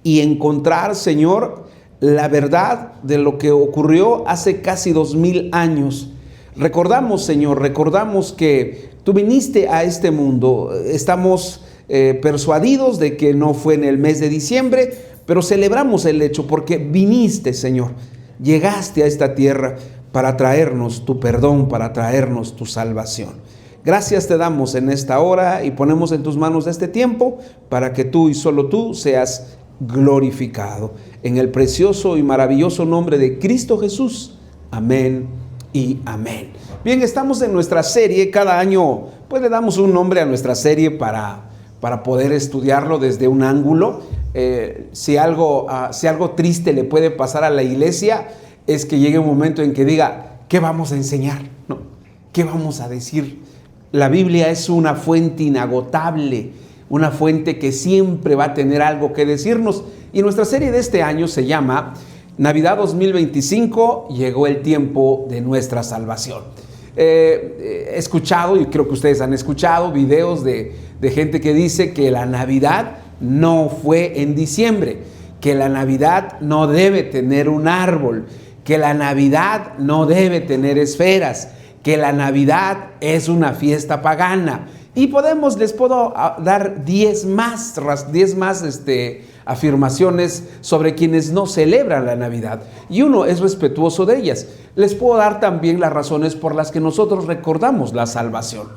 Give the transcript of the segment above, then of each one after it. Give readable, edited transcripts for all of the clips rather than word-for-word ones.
y encontrar, Señor, la verdad de lo que ocurrió hace casi 2000 años. Recordamos, Señor, recordamos que tú viniste a este mundo. Estamos persuadidos de que no fue en el mes de diciembre, pero celebramos el hecho porque viniste, Señor. Llegaste a esta tierra para traernos tu perdón, para traernos tu salvación. Gracias te damos en esta hora y ponemos en tus manos este tiempo para que tú y solo tú seas glorificado. En el precioso y maravilloso nombre de Cristo Jesús. Amén y amén. Bien, estamos en nuestra serie. Cada año pues le damos un nombre a nuestra serie para poder estudiarlo desde un ángulo. Si algo triste le puede pasar a la iglesia, es que llegue un momento en que diga, ¿qué vamos a enseñar? ¿No? ¿Qué vamos a decir? La Biblia es una fuente inagotable, una fuente que siempre va a tener algo que decirnos. Y nuestra serie de este año se llama Navidad 2025, llegó el tiempo de nuestra salvación. He escuchado, y creo que ustedes han escuchado, videos de gente que dice que la Navidad no fue en diciembre, que la Navidad no debe tener un árbol, que la Navidad no debe tener esferas, que la Navidad es una fiesta pagana. Y les puedo dar 10 más afirmaciones sobre quienes no celebran la Navidad. Y uno es respetuoso de ellas. Les puedo dar también las razones por las que nosotros recordamos la salvación.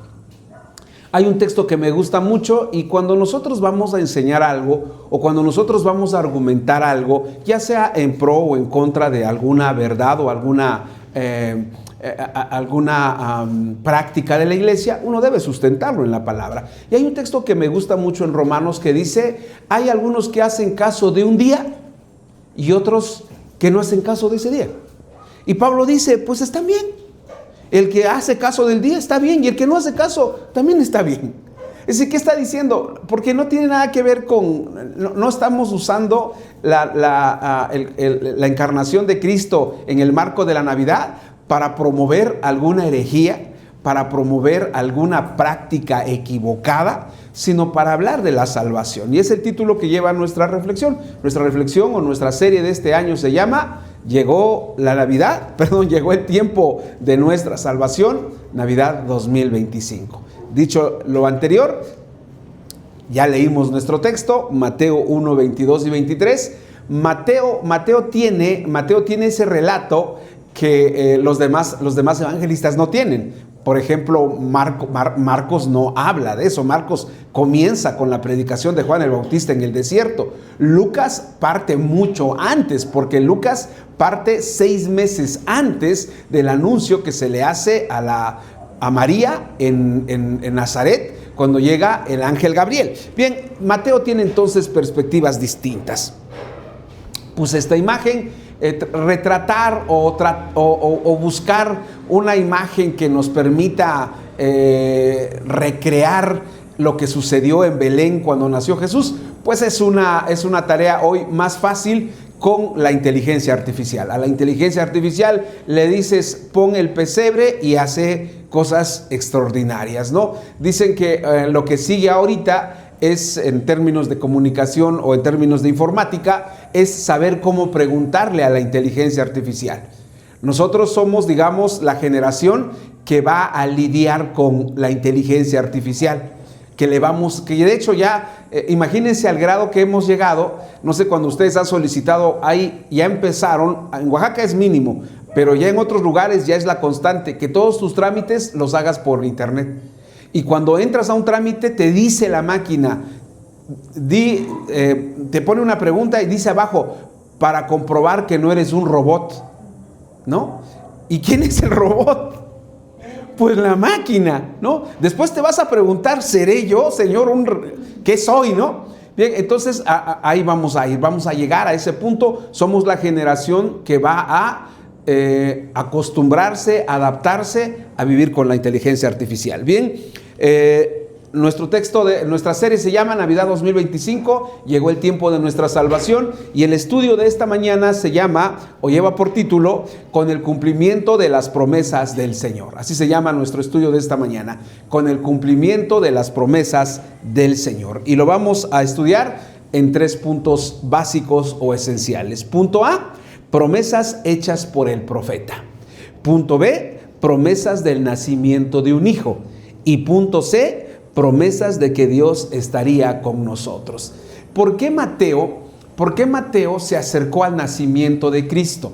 Hay un texto que me gusta mucho y cuando nosotros vamos a enseñar algo o cuando nosotros vamos a argumentar algo, ya sea en pro o en contra de alguna verdad o alguna práctica de la iglesia, uno debe sustentarlo en la palabra. Y hay un texto que me gusta mucho en Romanos que dice, hay algunos que hacen caso de un día y otros que no hacen caso de ese día. Y Pablo dice, pues está bien. El que hace caso del día está bien y el que no hace caso también está bien. Es decir, ¿qué está diciendo? Porque no tiene nada que ver con, no estamos usando la encarnación de Cristo en el marco de la Navidad para promover alguna herejía, para promover alguna práctica equivocada, sino para hablar de la salvación. Y es el título que lleva nuestra reflexión. Nuestra reflexión o nuestra serie de este año se llama llegó el tiempo de nuestra salvación, Navidad 2025. Dicho lo anterior, ya leímos nuestro texto, Mateo 1, 22 y 23. Mateo tiene ese relato que los demás evangelistas no tienen. Por ejemplo, Marcos no habla de eso. Marcos comienza con la predicación de Juan el Bautista en el desierto. Lucas parte mucho antes, porque Lucas parte 6 meses antes del anuncio que se le hace a María en Nazaret, cuando llega el ángel Gabriel. Bien, Mateo tiene entonces perspectivas distintas. Puse esta imagen. Retratar o buscar una imagen que nos permita recrear lo que sucedió en Belén cuando nació Jesús, pues es una tarea hoy más fácil con la inteligencia artificial. A la inteligencia artificial le dices pon el pesebre y hace cosas extraordinarias, ¿no? Dicen que lo que sigue ahorita es, en términos de comunicación o en términos de informática, es saber cómo preguntarle a la inteligencia artificial. Nosotros somos, digamos, la generación que va a lidiar con la inteligencia artificial, que de hecho ya, imagínense al grado que hemos llegado. No sé, cuando ustedes han solicitado, ahí ya empezaron, en Oaxaca es mínimo, pero ya en otros lugares ya es la constante, que todos tus trámites los hagas por internet. Y cuando entras a un trámite te dice la máquina, te pone una pregunta y dice abajo, para comprobar que no eres un robot, ¿no? ¿Y quién es el robot? Pues la máquina, ¿no? Después te vas a preguntar, ¿seré yo, Señor, qué soy, no? Bien, entonces ahí vamos a ir, vamos a llegar a ese punto. Somos la generación que va a acostumbrarse, adaptarse a vivir con la inteligencia artificial. Bien, nuestro texto de nuestra serie se llama Navidad 2025, llegó el tiempo de nuestra salvación, y el estudio de esta mañana se llama, o lleva por título, con el cumplimiento de las promesas del Señor. Así se llama nuestro estudio de esta mañana, con el cumplimiento de las promesas del Señor. Y lo vamos a estudiar en 3 puntos básicos o esenciales. Punto A, promesas hechas por el profeta. Punto B, promesas del nacimiento de un hijo. Y punto C, promesas de que Dios estaría con nosotros. ¿Por qué Mateo se acercó al nacimiento de Cristo?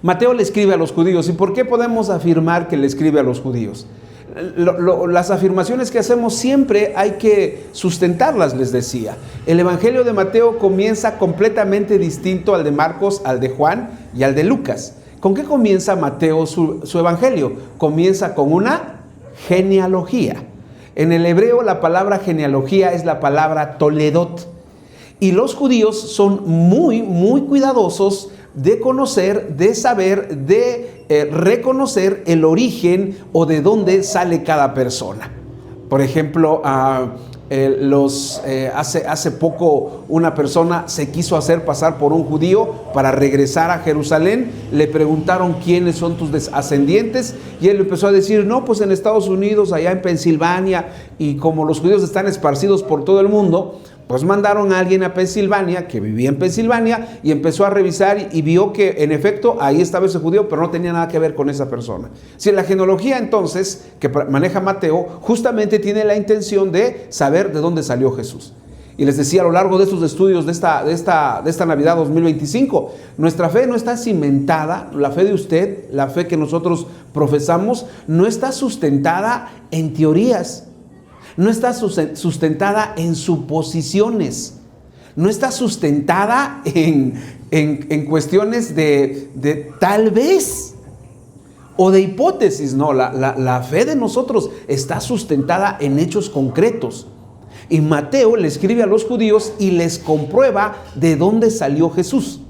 Mateo le escribe a los judíos. ¿Y por qué podemos afirmar que le escribe a los judíos? Las afirmaciones que hacemos siempre hay que sustentarlas, les decía. El Evangelio de Mateo comienza completamente distinto al de Marcos, al de Juan y al de Lucas. ¿Con qué comienza Mateo su Evangelio? Comienza con una genealogía. En el hebreo la palabra genealogía es la palabra toledot. Y los judíos son muy, muy cuidadosos de conocer, de saber, de reconocer el origen o de dónde sale cada persona. Por ejemplo, hace poco una persona se quiso hacer pasar por un judío para regresar a Jerusalén. Le preguntaron quiénes son tus ascendientes y él empezó a decir, no, pues en Estados Unidos, allá en Pensilvania, y como los judíos están esparcidos por todo el mundo, pues mandaron a alguien a Pensilvania, que vivía en Pensilvania, y empezó a revisar y vio que en efecto ahí estaba ese judío, pero no tenía nada que ver con esa persona. Si la genealogía entonces, que maneja Mateo, justamente tiene la intención de saber de dónde salió Jesús. Y les decía, a lo largo de estos estudios de esta Navidad 2025, nuestra fe no está cimentada, la fe de usted, la fe que nosotros profesamos, no está sustentada en teorías. No está sustentada en suposiciones, no está sustentada en cuestiones de tal vez o de hipótesis. No, la fe de nosotros está sustentada en hechos concretos. Y Mateo le escribe a los judíos y les comprueba de dónde salió Jesús.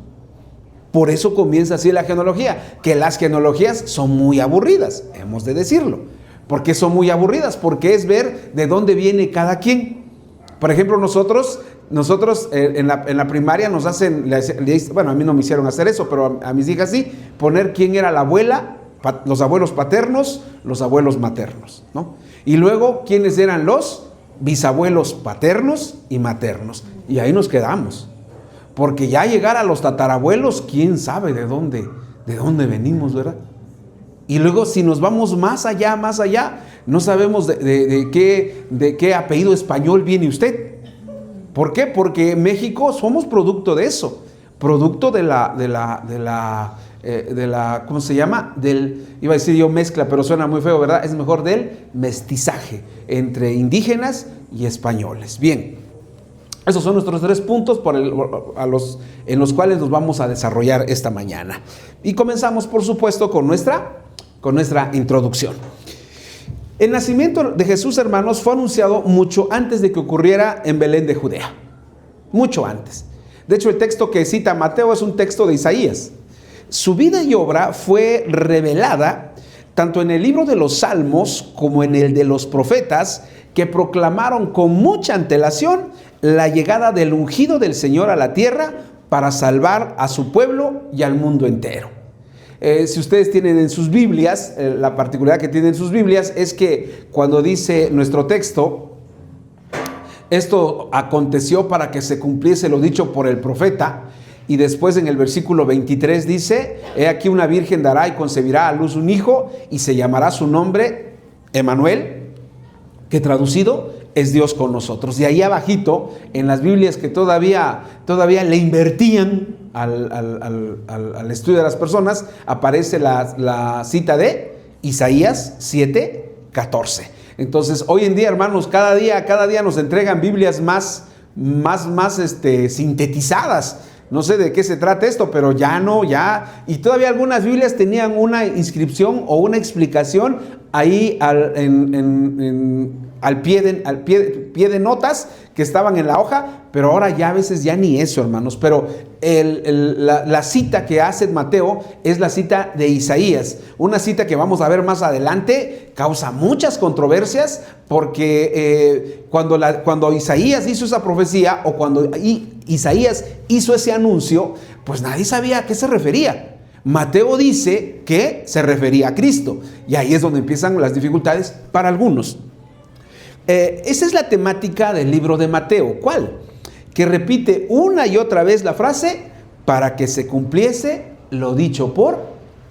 Por eso comienza así la genealogía, que las genealogías son muy aburridas, hemos de decirlo. ¿Por qué son muy aburridas? Porque es ver de dónde viene cada quien. Por ejemplo, nosotros en la primaria nos hacen, bueno, a mí no me hicieron hacer eso, pero a mis hijas sí, poner quién era la abuela, los abuelos paternos, los abuelos maternos, ¿no? Y luego quiénes eran los bisabuelos paternos y maternos. Y ahí nos quedamos. Porque ya llegar a los tatarabuelos, quién sabe de dónde venimos, ¿verdad? Y luego si nos vamos más allá, no sabemos de qué apellido español viene usted. ¿Por qué? Porque México somos producto de eso, producto de la ¿cómo se llama? Iba a decir yo mezcla, pero suena muy feo, ¿verdad? Es mejor del mestizaje entre indígenas y españoles. Bien, esos son nuestros 3 puntos en los cuales nos vamos a desarrollar esta mañana. Y comenzamos, por supuesto, con nuestra introducción. El nacimiento de Jesús, hermanos, fue anunciado mucho antes de que ocurriera en Belén de Judea. Mucho antes. De hecho, el texto que cita Mateo es un texto de Isaías. Su vida y obra fue revelada tanto en el libro de los Salmos como en el de los profetas, que proclamaron con mucha antelación la llegada del ungido del Señor a la tierra para salvar a su pueblo y al mundo entero. Si ustedes tienen en sus Biblias, la particularidad que tienen en sus Biblias es que cuando dice nuestro texto, esto aconteció para que se cumpliese lo dicho por el profeta, y después en el versículo 23 dice, he aquí una virgen dará y concebirá a luz un hijo y se llamará su nombre Emanuel, que traducido es Dios con nosotros. Y ahí abajito, en las Biblias que todavía le invertían al estudio de las personas, aparece la cita de Isaías 7:14. Entonces, hoy en día, hermanos, cada día nos entregan Biblias más sintetizadas. No sé de qué se trata esto, pero y todavía algunas Biblias tenían una inscripción o una explicación ahí al pie de notas que estaban en la hoja, pero ahora ya a veces ya ni eso, hermanos. Pero la cita que hace Mateo es la cita de Isaías, una cita que vamos a ver más adelante, causa muchas controversias, porque cuando Isaías hizo esa profecía, o cuando Isaías hizo ese anuncio, pues nadie sabía a qué se refería. Mateo dice que se refería a Cristo, y ahí es donde empiezan las dificultades para algunos. Esa es la temática del libro de Mateo. ¿Cuál? que repite una y otra vez la frase, para que se cumpliese lo dicho por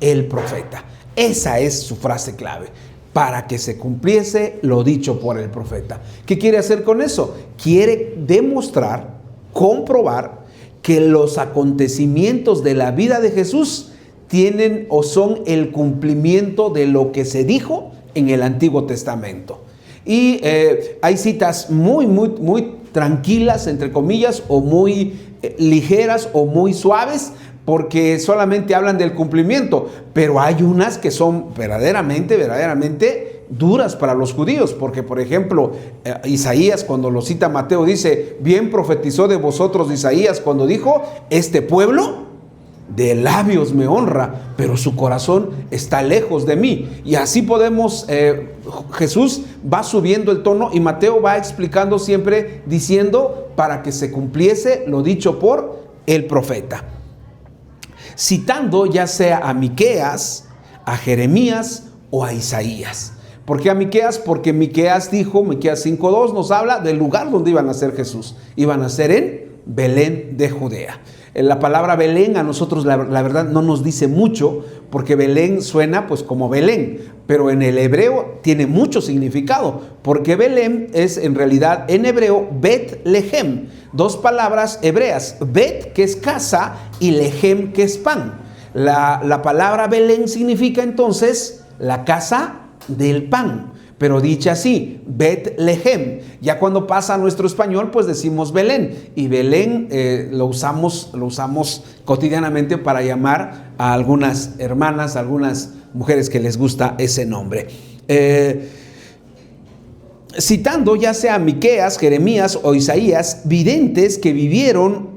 el profeta. Esa es su frase clave, para que se cumpliese lo dicho por el profeta. ¿Qué quiere hacer con eso? Quiere demostrar, comprobar que los acontecimientos de la vida de Jesús tienen o son el cumplimiento de lo que se dijo en el Antiguo Testamento. Y hay citas muy tranquilas, entre comillas, o muy ligeras o muy suaves, porque solamente hablan del cumplimiento, pero hay unas que son verdaderamente duras para los judíos, porque por ejemplo, Isaías, cuando lo cita Mateo, dice, bien profetizó de vosotros Isaías cuando dijo, este pueblo de labios me honra, pero su corazón está lejos de mí. Y así podemos, Jesús va subiendo el tono y Mateo va explicando siempre diciendo, para que se cumpliese lo dicho por el profeta, citando ya sea a Miqueas, a Jeremías o a Isaías. ¿Por qué a Miqueas? Porque Miqueas dijo, Miqueas 5:2 nos habla del lugar donde iba a nacer Jesús. Iba a nacer en Belén de Judea. La palabra Belén a nosotros la verdad no nos dice mucho, porque Belén suena pues como Belén, pero en el hebreo tiene mucho significado, porque Belén es en realidad en hebreo Bet-Lehem, dos palabras hebreas, Bet que es casa y Lehem que es pan. La palabra Belén significa entonces la casa del pan, pero dicha así, Bet-Lehem. Ya cuando pasa a nuestro español, pues decimos Belén. Y Belén lo usamos cotidianamente para llamar a algunas hermanas, a algunas mujeres que les gusta ese nombre. Citando ya sea a Miqueas, Jeremías o Isaías, videntes que vivieron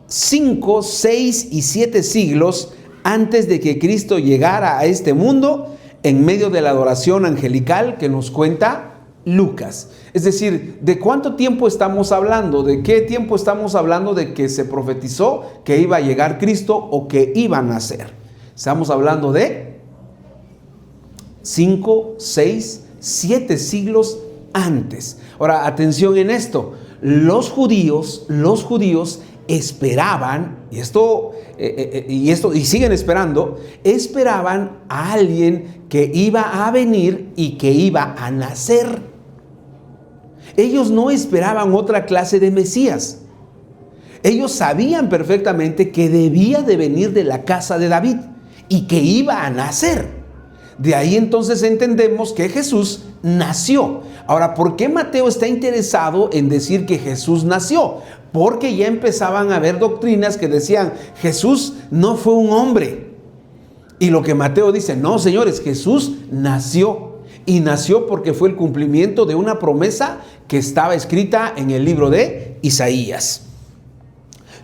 5, 6 y 7 siglos antes de que Cristo llegara a este mundo, en medio de la adoración angelical que nos cuenta Lucas. Es decir, ¿de cuánto tiempo estamos hablando? ¿De qué tiempo estamos hablando de que se profetizó que iba a llegar Cristo o que iba a nacer? Estamos hablando de 5, 6, 7 siglos antes. Ahora, atención en esto. Los judíos esperaban, y siguen esperando, esperaban a alguien que iba a venir y que iba a nacer. Ellos no esperaban otra clase de Mesías. Ellos sabían perfectamente que debía de venir de la casa de David y que iba a nacer. De ahí entonces entendemos que Jesús nació. Ahora, ¿por qué Mateo está interesado en decir que Jesús nació? Porque ya empezaban a haber doctrinas que decían, Jesús no fue un hombre. Y lo que Mateo dice, no, señores, Jesús nació. Y nació porque fue el cumplimiento de una promesa que estaba escrita en el libro de Isaías.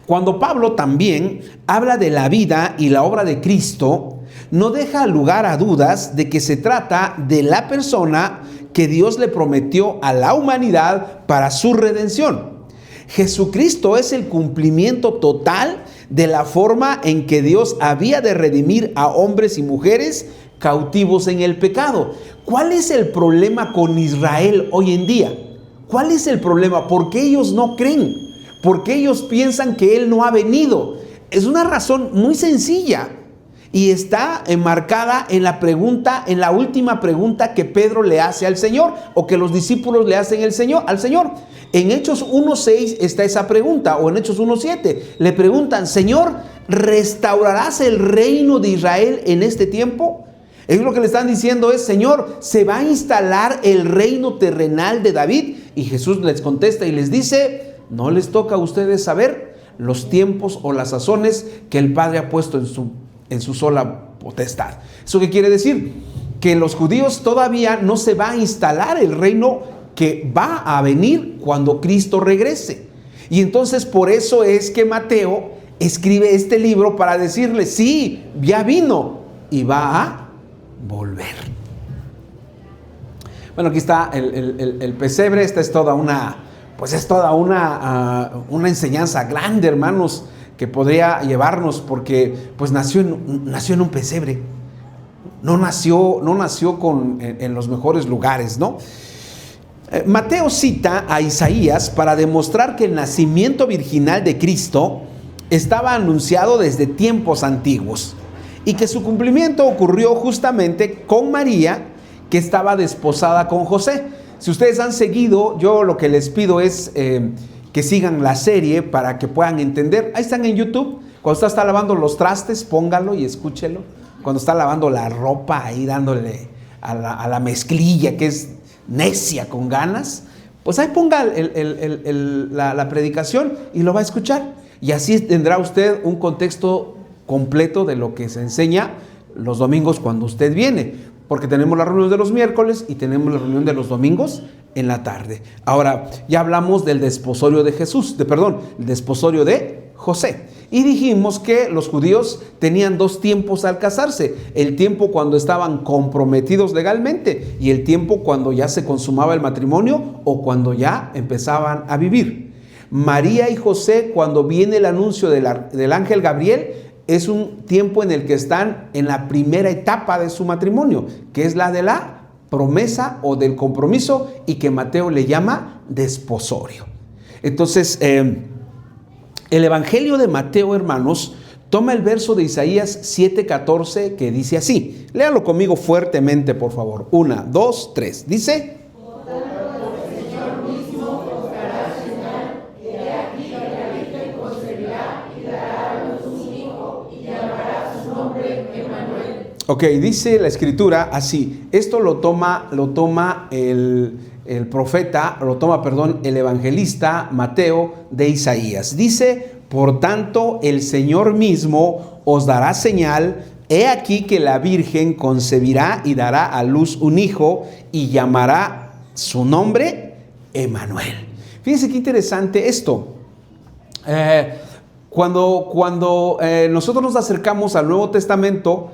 Cuando Pablo también habla de la vida y la obra de Cristo, no deja lugar a dudas de que se trata de la persona que Dios le prometió a la humanidad para su redención. Jesucristo es el cumplimiento total de la forma en que Dios había de redimir a hombres y mujeres cautivos en el pecado. ¿Cuál es el problema con Israel hoy en día? ¿Cuál es el problema? ¿Por qué ellos no creen? ¿Por qué ellos piensan que Él no ha venido? Es una razón muy sencilla y está enmarcada en la pregunta, en la última pregunta que Pedro le hace al Señor, o que los discípulos le hacen al Señor. En Hechos 1:6 está esa pregunta, o en Hechos 1:7 le preguntan, Señor, ¿restaurarás el reino de Israel en este tiempo? Ellos lo que le están diciendo es, Señor, ¿se va a instalar el reino terrenal de David? Y Jesús les contesta y les dice, no les toca a ustedes saber los tiempos o las sazones que el Padre ha puesto en su sola potestad. ¿Eso qué quiere decir? Que en los judíos todavía no se va a instalar el reino que va a venir cuando Cristo regrese. Y entonces por eso es que Mateo escribe este libro para decirle, sí, ya vino y va a volver. Bueno, aquí está el pesebre. Esta es toda una, una enseñanza grande, hermanos, que podría llevarnos, porque pues nació en un pesebre. No nació en los mejores lugares, ¿no? Mateo cita a Isaías para demostrar que el nacimiento virginal de Cristo estaba anunciado desde tiempos antiguos y que su cumplimiento ocurrió justamente con María, que estaba desposada con José. Si ustedes han seguido, yo lo que les pido es que sigan la serie para que puedan entender. Ahí están en YouTube. Cuando usted está lavando los trastes, póngalo y escúchelo. Cuando está lavando la ropa, ahí dándole a la mezclilla que es necia con ganas, pues ahí ponga la predicación y lo va a escuchar. Y así tendrá usted un contexto completo de lo que se enseña los domingos cuando usted viene. Porque tenemos la reunión de los miércoles y tenemos la reunión de los domingos en la tarde. Ahora, ya hablamos del desposorio de el desposorio de José. Y dijimos que los judíos tenían dos tiempos al casarse: el tiempo cuando estaban comprometidos legalmente y el tiempo cuando ya se consumaba el matrimonio o cuando ya empezaban a vivir. María y José, cuando viene el anuncio del ángel Gabriel, es un tiempo en el que están en la primera etapa de su matrimonio, que es la de la promesa o del compromiso, y que Mateo le llama desposorio. Entonces, el Evangelio de Mateo, hermanos, toma el verso de Isaías 7:14 que dice así. Léalo conmigo fuertemente, por favor. 1, 2, 3. Dice: Ok, dice la escritura así. Esto lo toma el evangelista Mateo de Isaías. Dice: por tanto, el Señor mismo os dará señal. He aquí que la Virgen concebirá y dará a luz un hijo y llamará su nombre Emmanuel. Fíjense qué interesante esto. Cuando nosotros nos acercamos al Nuevo Testamento,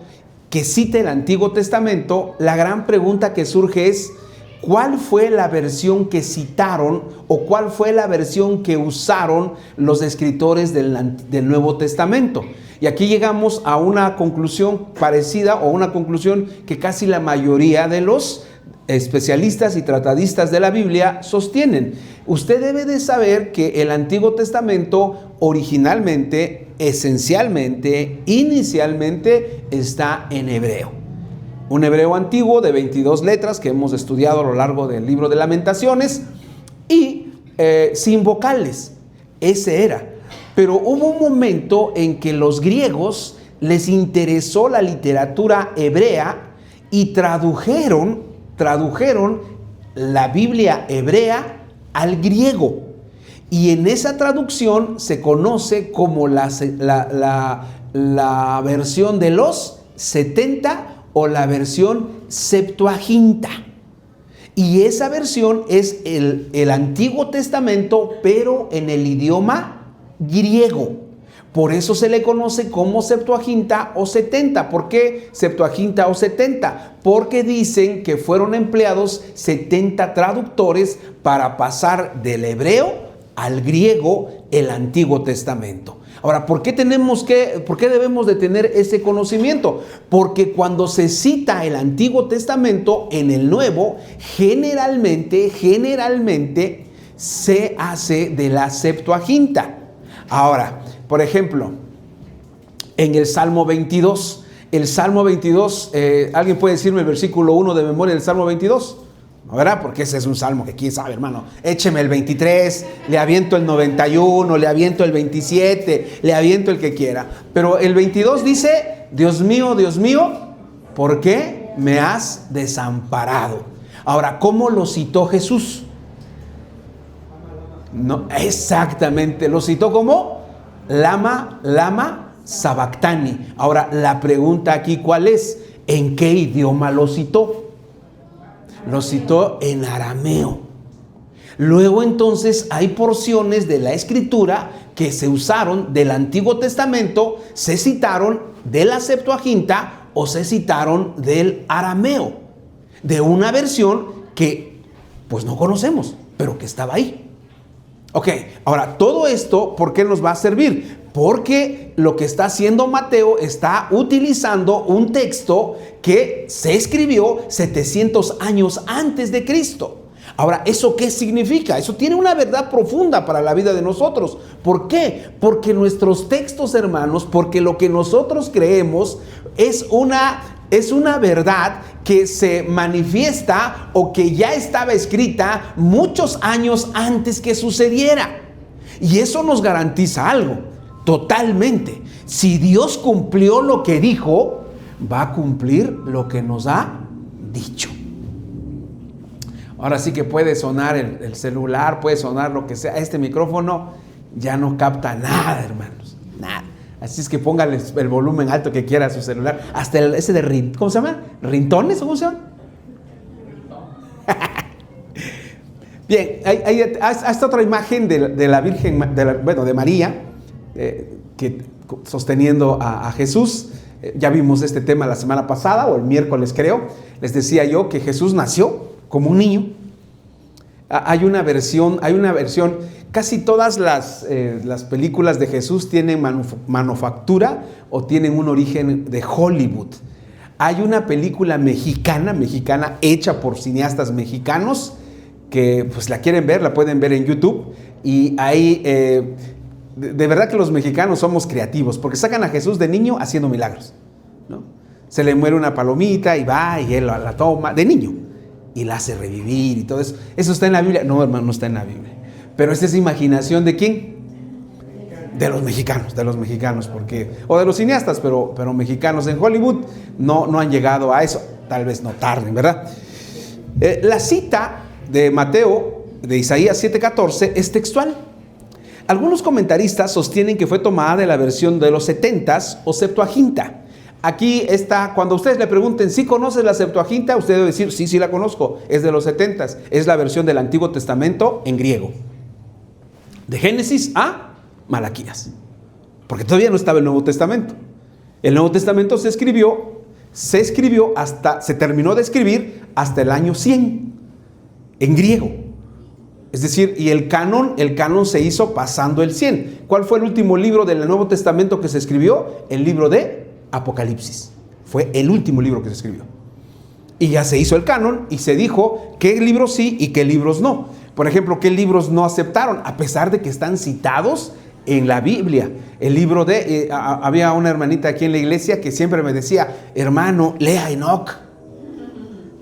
que cita el Antiguo Testamento, la gran pregunta que surge es: ¿cuál fue la versión que citaron o cuál fue la versión que usaron los escritores del Nuevo Testamento? Y aquí llegamos a una conclusión parecida, o una conclusión que casi la mayoría de los especialistas y tratadistas de la Biblia sostienen. Usted debe de saber que el Antiguo Testamento originalmente, esencialmente, inicialmente está en hebreo. Un hebreo antiguo de 22 letras que hemos estudiado a lo largo del libro de Lamentaciones y sin vocales. Ese era. Pero hubo un momento en que los griegos les interesó la literatura hebrea y tradujeron la Biblia hebrea al griego. Y en esa traducción se conoce como la versión de los 70 o la versión Septuaginta. Y esa versión es el Antiguo Testamento, pero en el idioma griego. Por eso se le conoce como Septuaginta o 70. ¿Por qué Septuaginta o 70? Porque dicen que fueron empleados 70 traductores para pasar del hebreo al griego el Antiguo Testamento. Ahora, ¿por qué debemos de tener ese conocimiento? Porque cuando se cita el Antiguo Testamento en el Nuevo, generalmente se hace de la Septuaginta. Ahora, por ejemplo, en el Salmo 22, ¿alguien puede decirme el versículo 1 de memoria del Salmo 22? ¿Verdad? Porque ese es un salmo que quién sabe, hermano. Écheme el 23, le aviento el 91, le aviento el 27, le aviento el que quiera. Pero el 22 dice: Dios mío, ¿por qué me has desamparado? Ahora, ¿cómo lo citó Jesús? No, exactamente, lo citó como lama sabactani. Ahora, la pregunta aquí, ¿cuál es? ¿En qué idioma lo citó? Lo citó en arameo. Luego entonces hay porciones de la escritura que se usaron del Antiguo Testamento, se citaron de la Septuaginta o se citaron del arameo, de una versión que pues no conocemos, pero que estaba ahí. Ok, ahora todo esto, ¿por qué nos va a servir? Porque lo que está haciendo Mateo está utilizando un texto que se escribió 700 años antes de Cristo. Ahora, ¿eso qué significa? Eso tiene una verdad profunda para la vida de nosotros. ¿Por qué? Porque nuestros textos, hermanos, porque lo que nosotros creemos es una verdad que se manifiesta o que ya estaba escrita muchos años antes que sucediera. Y eso nos garantiza algo, totalmente. Si Dios cumplió lo que dijo, va a cumplir lo que nos ha dicho. Ahora sí que puede sonar el celular, puede sonar lo que sea. Este micrófono ya no capta nada, hermanos, nada. Así es que póngale el volumen alto que quiera a su celular. Hasta ese de ¿cómo se llama? ¿Rintones? ¿Cómo se llama? Bien, esta otra imagen de la Virgen, de María, que sosteniendo a Jesús. Ya vimos este tema la semana pasada, o el miércoles creo. Les decía yo que Jesús nació como un niño. Hay una versión, casi todas las películas de Jesús tienen manufactura o tienen un origen de Hollywood. Hay una película mexicana hecha por cineastas mexicanos que pues la quieren ver, la pueden ver en YouTube, y ahí de verdad que los mexicanos somos creativos, porque sacan a Jesús de niño haciendo milagros, ¿no? Se le muere una palomita y va y él la toma de niño y la hace revivir y todo eso. ¿Eso está en la Biblia? No, hermano, no está en la Biblia. Pero esta es imaginación ¿de quién? De los mexicanos, porque, o de los cineastas, pero mexicanos en Hollywood no han llegado a eso. Tal vez no tarden, ¿verdad? La cita de Mateo, de Isaías 7:14, es textual. Algunos comentaristas sostienen que fue tomada de la versión de los 70s o Septuaginta. Aquí está, cuando ustedes le pregunten, ¿sí conoces la Septuaginta? Usted debe decir, sí la conozco, es de los 70s. Es la versión del Antiguo Testamento en griego. De Génesis a Malaquías. Porque todavía no estaba el Nuevo Testamento. El Nuevo Testamento se terminó de escribir hasta el año 100, en griego. Es decir, y el canon se hizo pasando el 100. ¿Cuál fue el último libro del Nuevo Testamento que se escribió? El libro de Apocalipsis. Fue el último libro que se escribió. Y ya se hizo el canon y se dijo qué libros sí y qué libros no. Por ejemplo, qué libros no aceptaron, a pesar de que están citados en la Biblia. El libro de... había una hermanita aquí en la iglesia que siempre me decía, hermano, lea Enoc.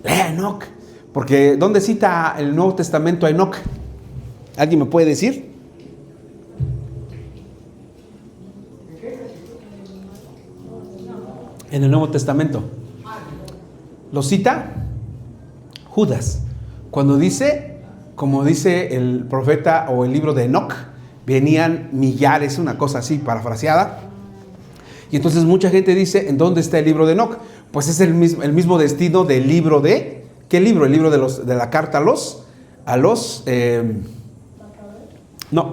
Lea Enoc. Porque ¿dónde cita el Nuevo Testamento a Enoc? ¿Alguien me puede decir? En el Nuevo Testamento. Lo cita Judas. Cuando dice, como dice el profeta o el libro de Enoc, venían millares, una cosa así parafraseada. Y entonces mucha gente dice, ¿en dónde está el libro de Enoc? Pues es el mismo destino del libro de... ¿Qué libro? El libro de la carta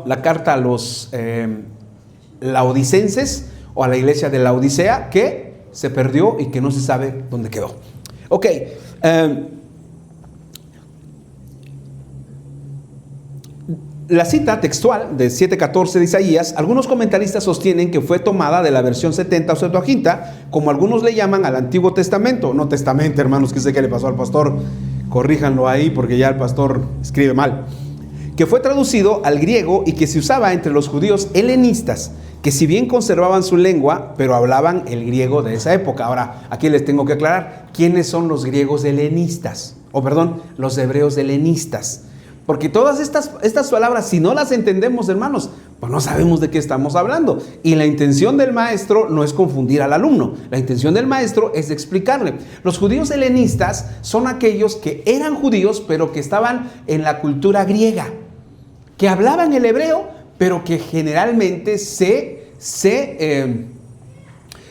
la carta a los laodicenses, o a la iglesia de Laodicea, que se perdió y que no se sabe dónde quedó. Ok. La cita textual de 7:14 de Isaías, algunos comentaristas sostienen que fue tomada de la versión 70 o Septuaginta, como algunos le llaman al Antiguo Testamento. No testamento, hermanos, que sé qué le pasó al pastor. Corríjanlo ahí porque ya el pastor escribe mal. Que fue traducido al griego y que se usaba entre los judíos helenistas, que si bien conservaban su lengua, pero hablaban el griego de esa época. Ahora, aquí les tengo que aclarar, ¿quiénes son los griegos helenistas? Los hebreos helenistas. Porque todas estas palabras, si no las entendemos, hermanos, pues no sabemos de qué estamos hablando. Y la intención del maestro no es confundir al alumno. La intención del maestro es explicarle. Los judíos helenistas son aquellos que eran judíos, pero que estaban en la cultura griega, que hablaban el hebreo, pero que generalmente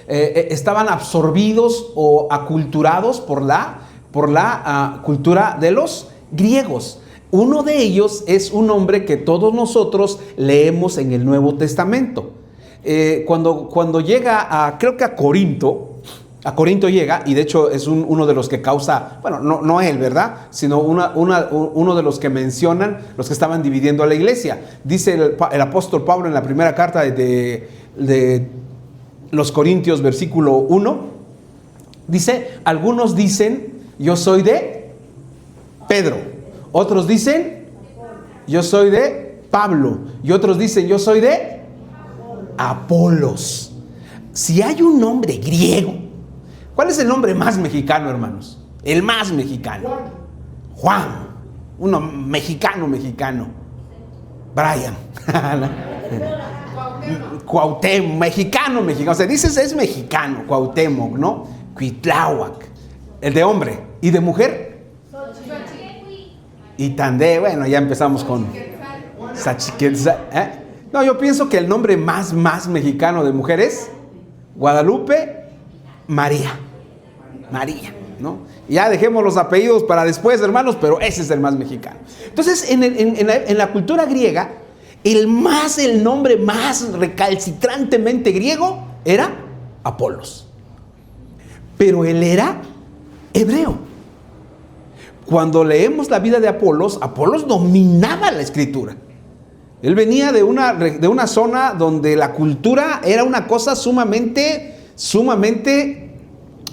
estaban absorbidos o aculturados por la cultura de los griegos. Uno de ellos es un hombre que todos nosotros leemos en el Nuevo Testamento. Cuando llega creo que a Corinto llega, y de hecho es uno de los que causa, bueno, no él, ¿verdad? Sino uno de los que mencionan, los que estaban dividiendo a la iglesia. Dice el apóstol Pablo en la primera carta de los Corintios, versículo 1, dice, algunos dicen, yo soy de Pedro. Otros dicen, yo soy de Pablo. Y otros dicen, yo soy de Apolos. Si hay un nombre griego, ¿cuál es el nombre más mexicano, hermanos? El más mexicano. Juan. Uno mexicano. Brian. Cuauhtémoc, mexicano. O sea, dices es mexicano, Cuauhtémoc, ¿no? Cuitláhuac. El de hombre. ¿Y de mujer? Y Tandé. Bueno, ya empezamos con Xochiquetzal. No, yo pienso que el nombre más mexicano de mujer es Guadalupe María, ¿no? Ya dejemos los apellidos para después, hermanos, pero ese es el más mexicano. Entonces, en la cultura griega, el nombre más recalcitrantemente griego era Apolos. Pero él era hebreo. Cuando leemos la vida de Apolos dominaba la escritura. Él venía de una zona donde la cultura era una cosa sumamente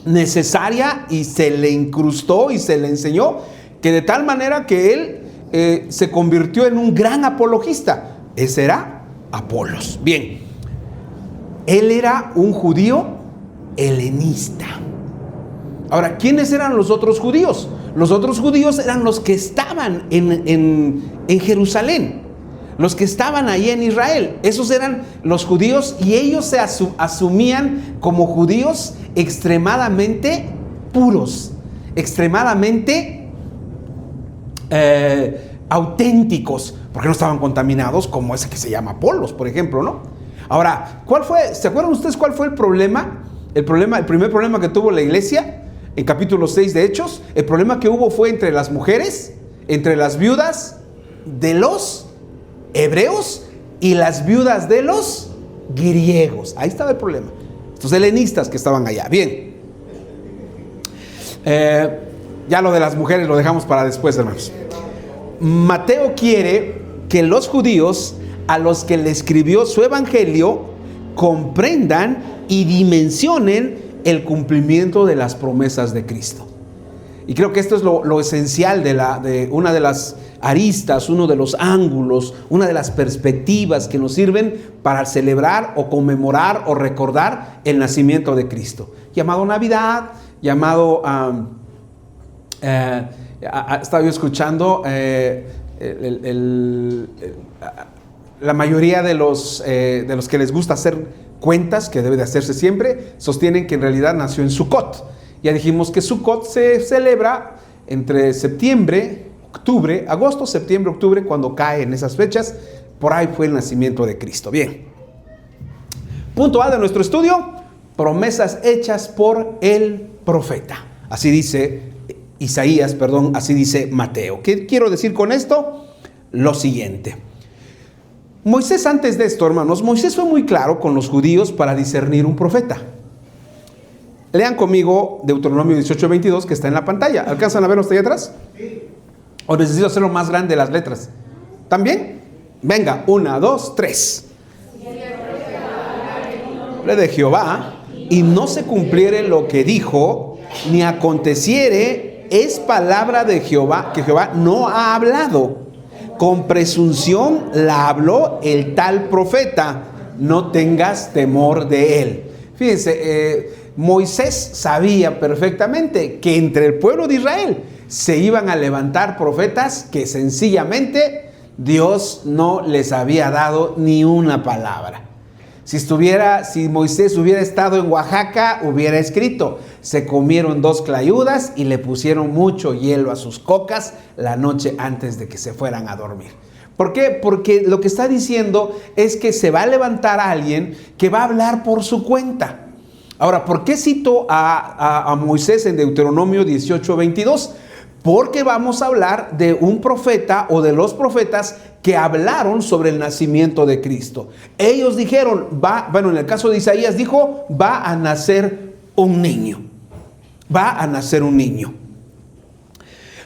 necesaria, y se le incrustó y se le enseñó, que de tal manera que él se convirtió en un gran apologista. Ese era Apolos. Bien, él era un judío helenista. Ahora, ¿quiénes eran los otros judíos? Los otros judíos eran los que estaban en Jerusalén, los que estaban ahí en Israel. Esos eran los judíos, y ellos se asumían como judíos extremadamente puros, extremadamente auténticos, porque no estaban contaminados como ese que se llama Apolos, por ejemplo, ¿no? Ahora, ¿se acuerdan ustedes cuál fue el problema? El primer problema que tuvo la iglesia en capítulo 6 de Hechos. El problema que hubo fue entre las mujeres, entre las viudas de los hebreos y las viudas de los griegos. Ahí estaba el problema. Estos helenistas que estaban allá. Bien. Ya lo de las mujeres lo dejamos para después, hermanos. Mateo quiere que los judíos a los que le escribió su evangelio comprendan y dimensionen el cumplimiento de las promesas de Cristo. Y creo que esto es lo esencial de una de las aristas, uno de los ángulos, una de las perspectivas que nos sirven para celebrar o conmemorar o recordar el nacimiento de Cristo. Llamado Navidad, llamado estaba yo escuchando la mayoría de los que les gusta hacer cuentas, que debe de hacerse siempre, sostienen que en realidad nació en Sukkot. Ya dijimos que Sukkot se celebra entre agosto, septiembre, octubre, cuando cae en esas fechas. Por ahí fue el nacimiento de Cristo. Bien. Punto A de nuestro estudio: promesas hechas por el profeta. Así dice Isaías, así dice Mateo. ¿Qué quiero decir con esto? Lo siguiente. Moisés, antes de esto, hermanos, Moisés fue muy claro con los judíos para discernir un profeta. Lean conmigo Deuteronomio 18:22, que está en la pantalla. ¿Alcanzan a verlo hasta allá atrás? Sí. ¿O necesito hacerlo más grande las letras? ¿También? Venga, 1, 2, 3. De Jehová, y no se cumpliere lo que dijo, ni aconteciere, es palabra de Jehová, que Jehová no ha hablado. Con presunción la habló el tal profeta, no tengas temor de él. Fíjense, Moisés sabía perfectamente que entre el pueblo de Israel se iban a levantar profetas que sencillamente Dios no les había dado ni una palabra. Si Moisés hubiera estado en Oaxaca, hubiera escrito: se comieron 2 clayudas y le pusieron mucho hielo a sus cocas la noche antes de que se fueran a dormir. ¿Por qué? Porque lo que está diciendo es que se va a levantar a alguien que va a hablar por su cuenta. Ahora, ¿por qué cito a Moisés en Deuteronomio 18:22? Porque vamos a hablar de un profeta o de los profetas que hablaron sobre el nacimiento de Cristo. Ellos dijeron, en el caso de Isaías dijo, va a nacer un niño. Va a nacer un niño.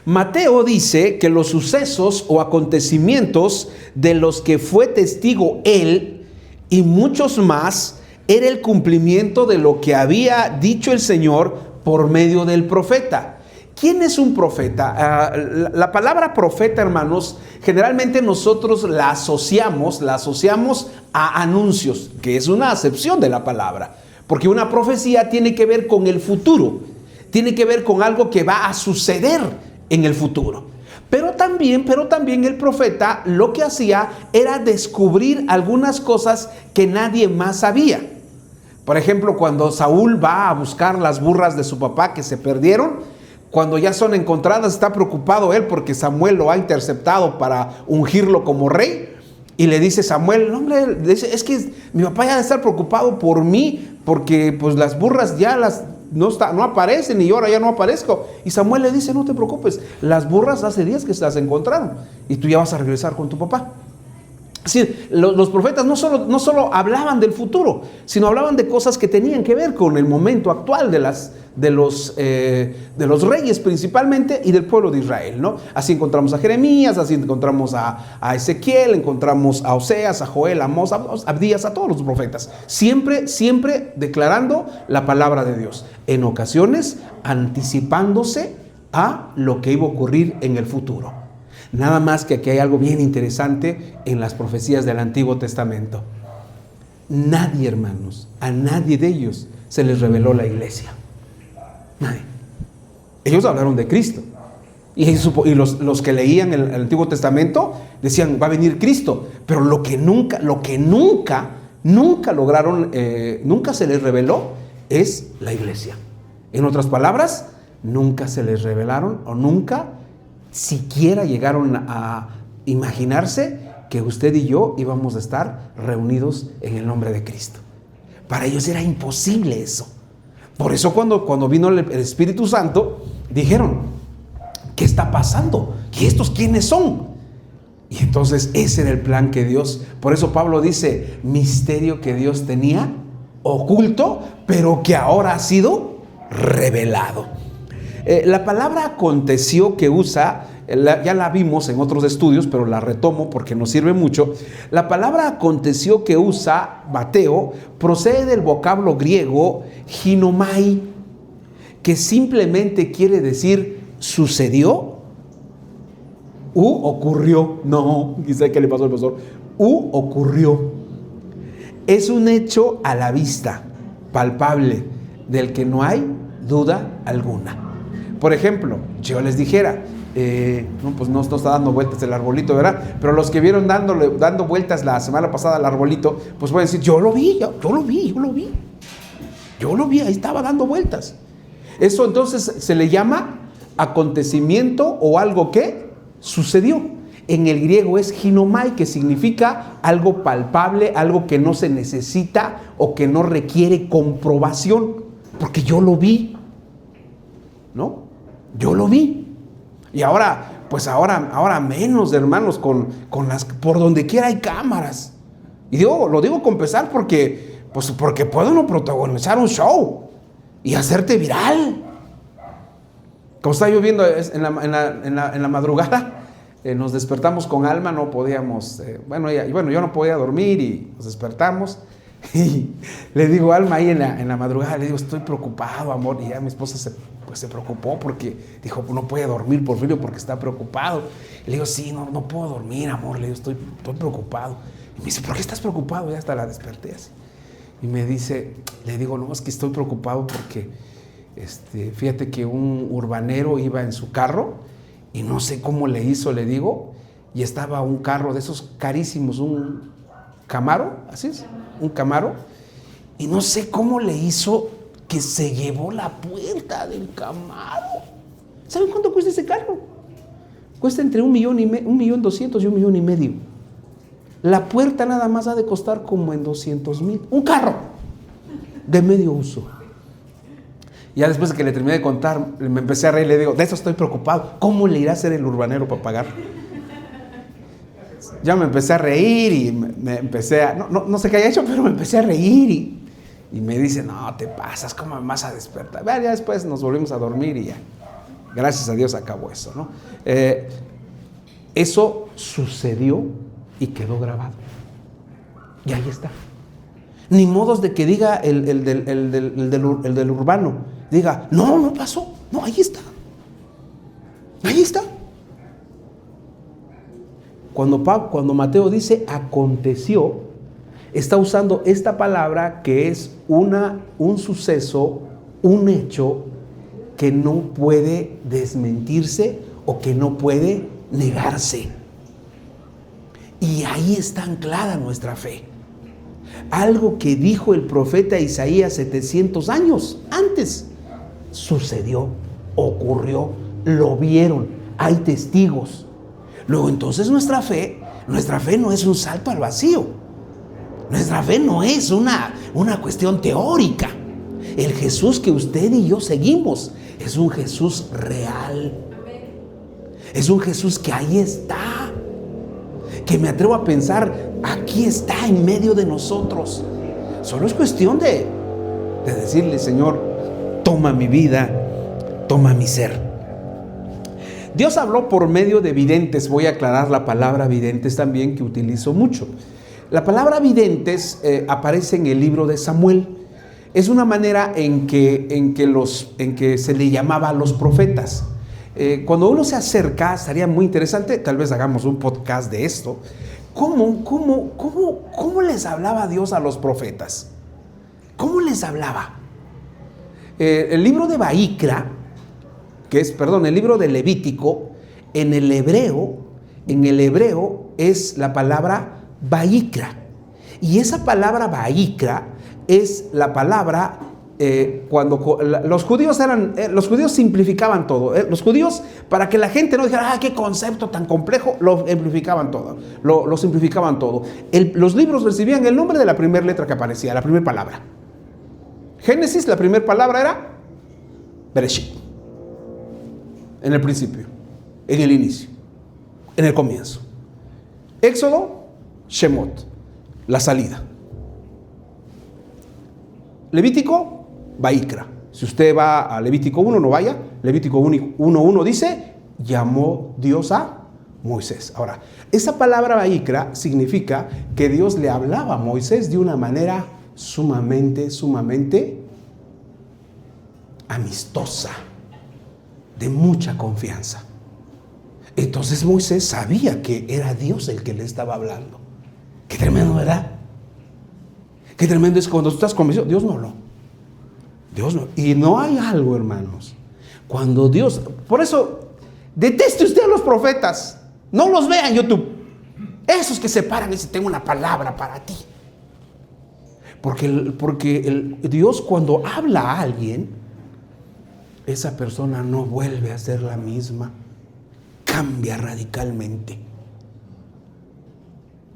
Mateo dice que los sucesos o acontecimientos de los que fue testigo él y muchos más era el cumplimiento de lo que había dicho el Señor por medio del profeta. ¿Quién es un profeta? La palabra profeta, hermanos, generalmente nosotros la asociamos a anuncios, que es una acepción de la palabra. Porque una profecía tiene que ver con el futuro, tiene que ver con algo que va a suceder en el futuro. Pero también el profeta lo que hacía era descubrir algunas cosas que nadie más sabía. Por ejemplo, cuando Saúl va a buscar las burras de su papá que se perdieron, cuando ya son encontradas, está preocupado él porque Samuel lo ha interceptado para ungirlo como rey. Y le dice Samuel, no, hombre, es que mi papá ya debe estar preocupado por mí, porque pues las burras ya no aparecen y ahora ya no aparezco. Y Samuel le dice, no te preocupes, las burras hace días que se las encontraron y tú ya vas a regresar con tu papá. Sí, los profetas no solo hablaban del futuro, sino hablaban de cosas que tenían que ver con el momento actual de los reyes principalmente y del pueblo de Israel, ¿no? Así encontramos a Jeremías, así encontramos a Ezequiel, encontramos a Oseas, a Joel, a Amós, a Abdías, a todos los profetas. Siempre declarando la palabra de Dios. En ocasiones anticipándose a lo que iba a ocurrir en el futuro. Nada más que aquí hay algo bien interesante en las profecías del Antiguo Testamento. Nadie, hermanos, a nadie de ellos se les reveló la iglesia. Nadie. Ellos hablaron de Cristo. Y los que leían el Antiguo Testamento decían, va a venir Cristo. Pero lo que nunca lograron, nunca se les reveló es la iglesia. En otras palabras, nunca se les revelaron o nunca siquiera llegaron a imaginarse que usted y yo íbamos a estar reunidos en el nombre de Cristo. Para ellos era imposible eso. Por eso cuando vino el Espíritu Santo, dijeron, ¿qué está pasando? ¿Y estos quiénes son? Y entonces ese era el plan que Dios, por eso Pablo dice, misterio que Dios tenía oculto, pero que ahora ha sido revelado. La palabra aconteció que usa, ya la vimos en otros estudios, pero la retomo porque nos sirve mucho. La palabra aconteció que usa Mateo procede del vocablo griego ginomai, que simplemente quiere decir sucedió u ocurrió. No, quizá que le pasó al pastor. U ocurrió. Es un hecho a la vista, palpable, del que no hay duda alguna. Por ejemplo, yo les dijera, pues no está dando vueltas el arbolito, ¿verdad? Pero los que vieron dando vueltas la semana pasada al arbolito, pues pueden decir, yo lo vi, ahí estaba dando vueltas. Eso entonces se le llama acontecimiento o algo que sucedió. En el griego es ginomai, que significa algo palpable, algo que no se necesita o que no requiere comprobación, porque yo lo vi, ¿no? Yo lo vi. Y ahora, pues ahora menos, hermanos, con las, por donde quiera hay cámaras. Y lo digo con pesar porque puede uno protagonizar un show y hacerte viral. Como está lloviendo en la madrugada, nos despertamos con Alma, no podíamos, yo no podía dormir y nos despertamos. Y le digo a Alma ahí en la madrugada, le digo, estoy preocupado, amor. Y ya mi esposa se preocupó porque dijo, no puede dormir por frío porque está preocupado. Y le digo, sí, no puedo dormir, amor. Le digo, estoy preocupado. Y me dice, ¿por qué estás preocupado? Ya hasta la desperté así. Y me dice, le digo, no, es que estoy preocupado porque fíjate que un urbanero iba en su carro y no sé cómo le hizo, le digo, y estaba un carro de esos carísimos, un Camaro, así es, un Camaro, y no sé cómo le hizo que se llevó la puerta del Camaro. ¿Saben cuánto cuesta ese carro? Cuesta entre 1.200.000 y 1.5 millones. La puerta nada más ha de costar como en 200,000. Un carro de medio uso. Ya después de que le terminé de contar, me empecé a reír, le digo, de eso estoy preocupado. ¿Cómo le irá a hacer el urbanero para pagar? Ya me empecé a reír y me empecé a... No sé qué haya hecho, pero me empecé a reír y me dice, no, te pasas, ¿cómo me vas a despertar? Bueno, ya después nos volvimos a dormir y ya. Gracias a Dios acabó eso, ¿no? Eso sucedió y quedó grabado. Y ahí está. Ni modos de que diga el del urbano, diga, no pasó. No, ahí está. Ahí está. Cuando Mateo dice aconteció, está usando esta palabra que es un suceso, un hecho que no puede desmentirse o que no puede negarse. Y ahí está anclada nuestra fe. Algo que dijo el profeta Isaías 700 años antes sucedió, ocurrió, lo vieron, hay testigos. Luego entonces nuestra fe no es un salto al vacío. Nuestra fe no es una cuestión teórica. El Jesús que usted y yo seguimos es un Jesús real. Es un Jesús que ahí está. Que me atrevo a pensar, aquí está en medio de nosotros. Solo es cuestión de decirle: Señor, toma mi vida, toma mi ser. Dios habló por medio de videntes. Voy a aclarar la palabra videntes también, que utilizo mucho. La palabra videntes aparece en el libro de Samuel. Es una manera en que se le llamaba a los profetas. Cuando uno se acerca, estaría muy interesante, tal vez hagamos un podcast de esto. ¿Cómo les hablaba Dios a los profetas? ¿Cómo les hablaba? El libro de Baikra, el libro de Levítico, en el hebreo es la palabra Baikra. Y esa palabra Baikra es la palabra cuando los judíos simplificaban todo. Los judíos, para que la gente no dijera, qué concepto tan complejo, lo simplificaban todo. Los libros recibían el nombre de la primera letra que aparecía, la primera palabra. Génesis, la primera palabra era Bereshit. En el principio, en el inicio, en el comienzo. Éxodo, Shemot, la salida. Levítico, Baikra. Si usted va a Levítico 1, no vaya. Levítico 1:1 dice: llamó Dios a Moisés. Ahora, esa palabra Baikra significa que Dios le hablaba a Moisés de una manera sumamente amistosa, de mucha confianza. Entonces Moisés sabía que era Dios el que le estaba hablando. Qué tremendo, ¿verdad? Qué tremendo es cuando tú estás convencido. Dios no habló. Dios no. Y no hay algo, hermanos, cuando Dios... Por eso, deteste usted a los profetas. No los vea en YouTube. Esos que se paran y dicen: tengo una palabra para ti. Porque Dios, cuando habla a alguien, esa persona no vuelve a ser la misma. Cambia radicalmente.